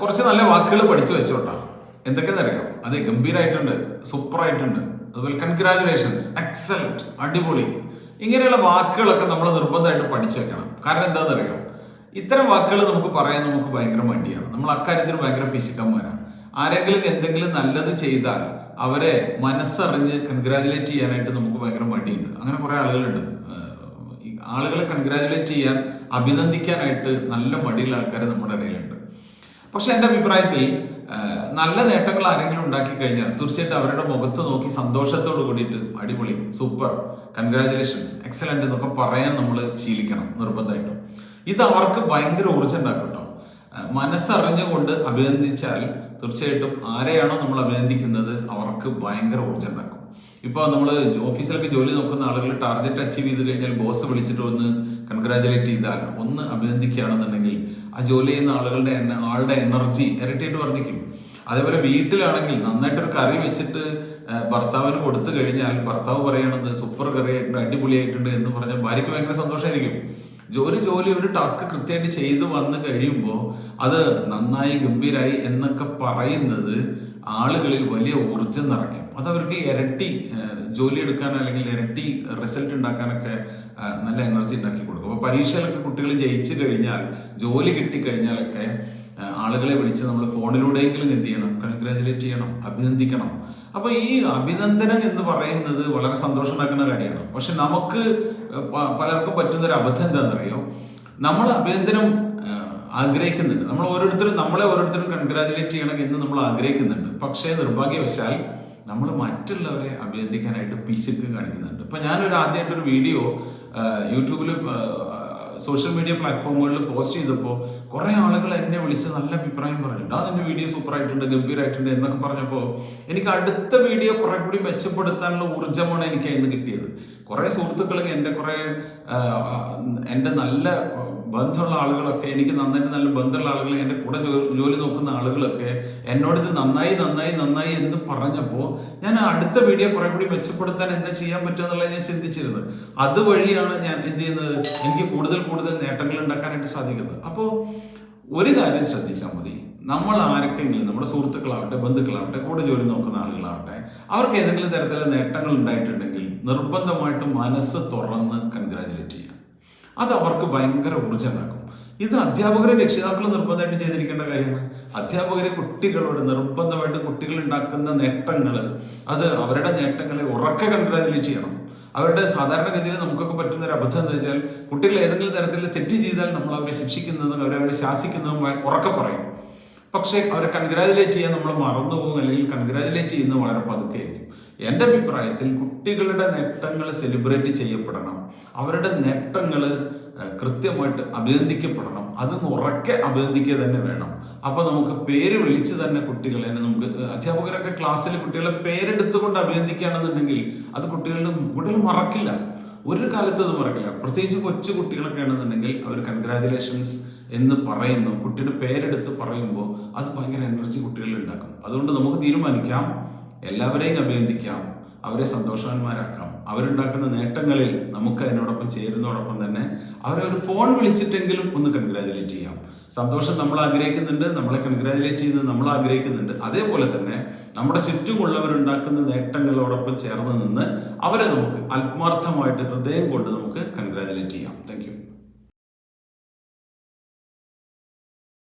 കുറച്ച് നല്ല വാക്കുകൾ പഠിച്ചു വെച്ചോട്ടാ. എന്തൊക്കെയെന്ന് അറിയാം? അത് ഗംഭീരമായിട്ടുണ്ട്, സൂപ്പറായിട്ടുണ്ട്, അതുപോലെ കൺഗ്രാജുലേഷൻസ്, എക്സലന്റ്, അടിപൊളി, ഇങ്ങനെയുള്ള വാക്കുകളൊക്കെ നമ്മൾ നിർബന്ധമായിട്ട് പഠിച്ചു വെക്കണം. കാരണം എന്താണെന്നറിയാം, ഇത്തരം വാക്കുകൾ നമുക്ക് പറയാൻ നമുക്ക് ഭയങ്കര മടിയാണ്. നമ്മൾ അക്കാര്യത്തിൽ ഭയങ്കര പിശുക്കന്മാരാണ്. ആരെങ്കിലും എന്തെങ്കിലും നല്ലത് ചെയ്താൽ അവരെ മനസ്സറിഞ്ഞ് കൺഗ്രാജുലേറ്റ് ചെയ്യാനായിട്ട് നമുക്ക് ഭയങ്കര മടിയുണ്ട്. അങ്ങനെ കുറെ ആളുകളുണ്ട്. ആളുകളെ കൺഗ്രാജുലേറ്റ് ചെയ്യാൻ, അഭിനന്ദിക്കാനായിട്ട് നല്ല മടിയുള്ള ആൾക്കാർ നമ്മുടെ ഇടയിലുണ്ട്. പക്ഷെ എൻ്റെ അഭിപ്രായത്തിൽ നല്ല നേട്ടങ്ങൾ ആരെങ്കിലും ഉണ്ടാക്കി കഴിഞ്ഞാൽ തീർച്ചയായിട്ടും അവരുടെ മുഖത്ത് നോക്കി സന്തോഷത്തോട് കൂടിയിട്ട് അടിപൊളി, സൂപ്പർ, കൺഗ്രാജുലേഷൻ, എക്സലന്റ് എന്നൊക്കെ പറയാൻ നമ്മൾ ശീലിക്കണം നിർബന്ധമായിട്ടും. ഇത് അവർക്ക് ഭയങ്കര ഊർജ്ജം ഉണ്ടാക്കും കേട്ടോ. മനസ്സറിഞ്ഞുകൊണ്ട് അഭിനന്ദിച്ചാൽ തീർച്ചയായിട്ടും ആരെയാണോ നമ്മൾ അഭിനന്ദിക്കുന്നത് അവർക്ക് ഭയങ്കര ഊർജ്ജം ഉണ്ടാക്കും. ഇപ്പോൾ നമ്മൾ ഓഫീസിലൊക്കെ ജോലി നോക്കുന്ന ആളുകൾ ടാർഗറ്റ് അച്ചീവ് ചെയ്ത് കഴിഞ്ഞാൽ ബോസ് വിളിച്ചിട്ട് ഒന്ന് കൺഗ്രാജുലേറ്റ് ചെയ്താൽ, ഒന്ന് അഭിനന്ദിക്കുകയാണെന്നുണ്ടെങ്കിൽ ആ ജോലി ചെയ്യുന്ന ആളുടെ എനർജി ഇരട്ടിയായിട്ട് വർദ്ധിക്കും. അതേപോലെ വീട്ടിലാണെങ്കിൽ നന്നായിട്ടൊരു കറി വെച്ചിട്ട് ഭർത്താവിന് കൊടുത്തു കഴിഞ്ഞാൽ ഭർത്താവ് പറയണത് സൂപ്പർ കറിയായിട്ടുണ്ട്, അടിപൊളിയായിട്ടുണ്ട് എന്ന് പറഞ്ഞാൽ ഭാര്യയ്ക്ക് ഭയങ്കര സന്തോഷമായിരിക്കും. ജോലി ഒരു ടാസ്ക് കൃത്യമായിട്ട് ചെയ്ത് വന്നു കഴിയുമ്പോൾ അത് നന്നായി, ഗംഭീരായി എന്നൊക്കെ പറയുന്നത് ആളുകളിൽ വലിയ ഊർജ്ജം നിറയ്ക്കും. അതവർക്ക് ഇരട്ടി ജോലി എടുക്കാൻ അല്ലെങ്കിൽ ഇരട്ടി റിസൾട്ട് ഉണ്ടാക്കാനൊക്കെ നല്ല എനർജി ഉണ്ടാക്കി കൊടുക്കും. അപ്പോൾ പരീക്ഷയിലൊക്കെ കുട്ടികൾ ജയിച്ചു കഴിഞ്ഞാൽ, ജോലി കിട്ടിക്കഴിഞ്ഞാലൊക്കെ ആളുകളെ വിളിച്ച് നമ്മൾ ഫോണിലൂടെയെങ്കിലും എന്ത് ചെയ്യണം, കൺഗ്രാജുലേറ്റ് ചെയ്യണം, അഭിനന്ദിക്കണം. അപ്പോൾ ഈ അഭിനന്ദനം എന്ന് പറയുന്നത് വളരെ സന്തോഷം ഉണ്ടാക്കുന്ന കാര്യമാണ്. പക്ഷെ നമുക്ക് പലർക്കും പറ്റുന്നൊരു അബദ്ധം എന്താണെന്നറിയോ, നമ്മൾ അഭിനന്ദനം ആഗ്രഹിക്കുന്നുണ്ട്. നമ്മളെ ഓരോരുത്തരും കൺഗ്രാജുലേറ്റ് ചെയ്യണം എന്ന് നമ്മൾ ആഗ്രഹിക്കുന്നുണ്ട്. പക്ഷേ നിർഭാഗ്യവശാൽ നമ്മൾ മറ്റുള്ളവരെ അഭിനന്ദിക്കാനായിട്ട് പിശുക്ക് കാണിക്കുന്നുണ്ട്. ഇപ്പം ഞാനൊരു ആദ്യമായിട്ടൊരു വീഡിയോ യൂട്യൂബിൽ സോഷ്യൽ മീഡിയ പ്ലാറ്റ്ഫോമുകളിൽ പോസ്റ്റ് ചെയ്തപ്പോൾ കുറേ ആളുകൾ എന്നെ വിളിച്ച് നല്ല അഭിപ്രായം പറഞ്ഞിട്ടുണ്ട്. അതിൻ്റെ വീഡിയോ സൂപ്പറായിട്ടുണ്ട്, ഗംഭീരമായിട്ടുണ്ട് എന്നൊക്കെ പറഞ്ഞപ്പോൾ എനിക്ക് അടുത്ത വീഡിയോ കുറെ കൂടി മെച്ചപ്പെടുത്താനുള്ള ഊർജ്ജമാണ് എനിക്ക് അതിന് കിട്ടിയത്. കുറേ സുഹൃത്തുക്കൾ, എൻ്റെ നല്ല ബന്ധമുള്ള ആളുകളൊക്കെ, എനിക്ക് നന്നായിട്ട് നല്ല ബന്ധമുള്ള ആളുകൾ, എൻ്റെ കൂടെ ജോലി നോക്കുന്ന ആളുകളൊക്കെ എന്നോടിത് നന്നായി നന്നായി നന്നായി എന്ന് പറഞ്ഞപ്പോൾ ഞാൻ അടുത്ത വീഡിയോ കുറെ കൂടി മെച്ചപ്പെടുത്താൻ എന്താ ചെയ്യാൻ പറ്റുക എന്നുള്ളത് ഞാൻ ചിന്തിച്ചിരുന്നത്. അതുവഴിയാണ് ഞാൻ എന്ത് ചെയ്യുന്നത്, എനിക്ക് കൂടുതൽ നേട്ടങ്ങൾ ഉണ്ടാക്കാനായിട്ട് സാധിക്കുന്നത്. അപ്പോൾ ഒരു കാര്യം ശ്രദ്ധിച്ചാൽ മതി, നമ്മൾ ആരൊക്കെങ്കിലും, നമ്മുടെ സുഹൃത്തുക്കളാവട്ടെ, ബന്ധുക്കളാവട്ടെ, കൂടെ ജോലി നോക്കുന്ന ആളുകളാവട്ടെ, അവർക്ക് ഏതെങ്കിലും തരത്തിലുള്ള നേട്ടങ്ങൾ ഉണ്ടായിട്ടുണ്ടെങ്കിൽ നിർബന്ധമായിട്ടും മനസ്സ് തുറന്ന് കൺഗ്രാജുലേറ്റ് ചെയ്യാം. അത് അവർക്ക് ഭയങ്കര ഊർജ്ജം ഉണ്ടാക്കും. ഇത് അധ്യാപകരെ, രക്ഷിതാക്കൾ നിർബന്ധമായിട്ട് ചെയ്തിരിക്കേണ്ട കാര്യമാണ്. അധ്യാപകരെ കുട്ടികളോട് നിർബന്ധമായിട്ട് കുട്ടികൾ ഉണ്ടാക്കുന്ന നേട്ടങ്ങൾ, അത് അവരുടെ നേട്ടങ്ങളെ ഉറക്കെ കൺഗ്രാജുലേറ്റ് ചെയ്യണം. അവരുടെ സാധാരണഗതിയിൽ നമുക്കൊക്കെ പറ്റുന്ന ഒരു അബദ്ധം എന്താ വെച്ചാൽ, കുട്ടികൾ ഏതെങ്കിലും തരത്തിൽ തെറ്റ് ചെയ്താൽ നമ്മൾ അവരെ ശിക്ഷിക്കുന്നതും അവരെ ശാസിക്കുന്നതും ഉറക്കെ പറയും. പക്ഷേ അവരെ കൺഗ്രാജുലേറ്റ് ചെയ്യാൻ നമ്മൾ മറന്നുപോകും, അല്ലെങ്കിൽ കൺഗ്രാജുലേറ്റ് ചെയ്യുന്നത് വളരെ പതുക്കെ ആയിരിക്കും. എൻ്റെ അഭിപ്രായത്തിൽ കുട്ടികളുടെ നേട്ടങ്ങൾ സെലിബ്രേറ്റ് ചെയ്യപ്പെടണം. അവരുടെ നേട്ടങ്ങൾ കൃത്യമായിട്ട് അഭിനന്ദിക്കപ്പെടണം. അതും ഉറക്കെ അഭിനന്ദിക്കുക തന്നെ വേണം. അപ്പോൾ നമുക്ക് പേര് വിളിച്ച് തന്നെ കുട്ടികളെ, നമുക്ക് അധ്യാപകരൊക്കെ ക്ലാസ്സിൽ കുട്ടികളെ പേരെടുത്തുകൊണ്ട് അഭിനന്ദിക്കുകയാണെന്നുണ്ടെങ്കിൽ അത് കുട്ടികൾ മറക്കില്ല, ഒരു കാലത്തും അത് മറക്കില്ല. പ്രത്യേകിച്ച് കൊച്ചു കുട്ടികളൊക്കെ ആണെന്നുണ്ടെങ്കിൽ അവർ കൺഗ്രാജുലേഷൻസ് എന്ന് പറയുന്നു, കുട്ടിയുടെ പേരെടുത്ത് പറയുമ്പോൾ അത് ഭയങ്കര എനർജി കുട്ടികളിൽ ഉണ്ടാക്കും. അതുകൊണ്ട് നമുക്ക് തീരുമാനിക്കാം, എല്ലാവരെയും അഭിനന്ദിക്കാം, അവരെ സന്തോഷവാന്മാരാക്കാം. അവരുണ്ടാക്കുന്ന നേട്ടങ്ങളിൽ നമുക്ക് അതിനോടൊപ്പം ചേരുന്നതോടൊപ്പം തന്നെ അവരെ ഒരു ഫോൺ വിളിച്ചിട്ടെങ്കിലും ഒന്ന് കൺഗ്രാജുലേറ്റ് ചെയ്യാം. സന്തോഷം നമ്മൾ ആഗ്രഹിക്കുന്നുണ്ട്, നമ്മളെ കൺഗ്രാജുലേറ്റ് ചെയ്യുന്നത് നമ്മൾ ആഗ്രഹിക്കുന്നുണ്ട്. അതേപോലെ തന്നെ നമ്മുടെ ചുറ്റുമുള്ളവരുണ്ടാക്കുന്ന നേട്ടങ്ങളോടൊപ്പം ചേർന്ന് നിന്ന് അവരെ നമുക്ക് ആത്മാർത്ഥമായിട്ട് ഹൃദയം കൊണ്ട് നമുക്ക് കൺഗ്രാജുലേറ്റ് ചെയ്യാം. Thank you.